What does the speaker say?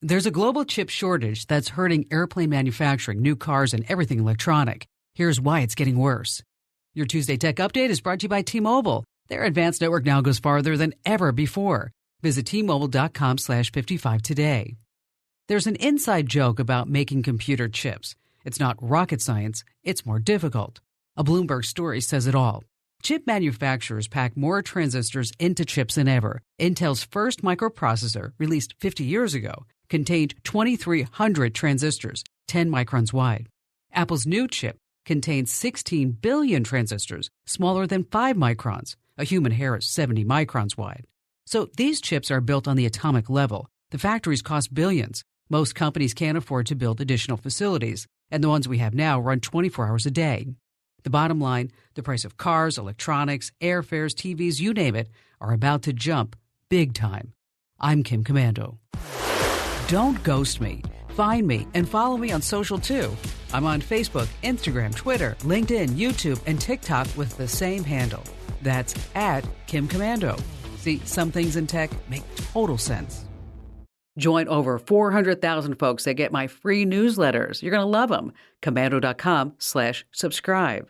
There's a global chip shortage that's hurting airplane manufacturing, new cars, and everything electronic. Here's why it's getting worse. Your Tuesday Tech Update is brought to you by T-Mobile. Their advanced network now goes farther than ever before. Visit T-Mobile.com/55 today. There's an inside joke about making computer chips. It's not rocket science, it's more difficult. A Bloomberg story says it all. Chip manufacturers pack more transistors into chips than ever. Intel's first microprocessor, released 50 years ago, contained 2,300 transistors, 10 microns wide. Apple's new chip contains 16 billion transistors, smaller than 5 microns. A human hair is 70 microns wide. So these chips are built on the atomic level. The factories cost billions. Most companies can't afford to build additional facilities, and the ones we have now run 24 hours a day. The bottom line, the price of cars, electronics, airfares, TVs, you name it, are about to jump big time. I'm Kim Komando. Don't ghost me. Find me and follow me on social too. I'm on Facebook, Instagram, Twitter, LinkedIn, YouTube, and TikTok with the same handle. That's @KimKomando. See, some things in tech make total sense. Join over 400,000 folks that get my free newsletters. You're going to love them. Komando.com/subscribe.